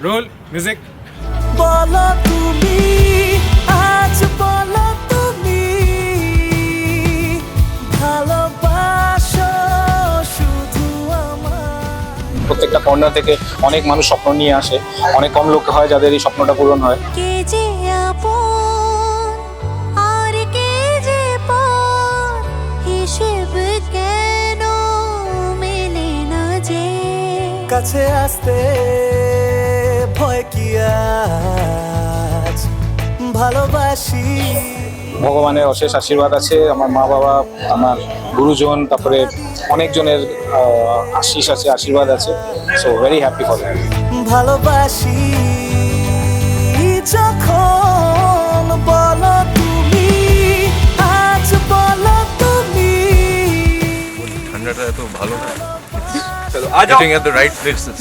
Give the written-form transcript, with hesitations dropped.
Role music. বলো তুমি, আজ বলো তুমি, ভালোবাসো শুধু আমায়। প্রত্যেকটা কর্নার থেকে অনেক মানুষ স্বপ্ন নিয়ে আসে, অনেক কম লোক হয় যাদের এই স্বপ্নটা পূরণ হয়। কে যে আপন আর কে যে পর, হিসেব কেন মেলে না যে। কাছে আসতে ভয় কি আজ, ভালোবাসি। ভগবানের অশেষ আশীর্বাদ আছে, আমার মা বাবা, আমার গুরুজন, তারপরে অনেকজনের আশিস আছে, আশীর্বাদ আছে। So very happy for that. ভালোবাসি যখন বলো তুমি, আজ বলো তুমি। ঠান্ডাটা এত ভালো না, getting at the right places.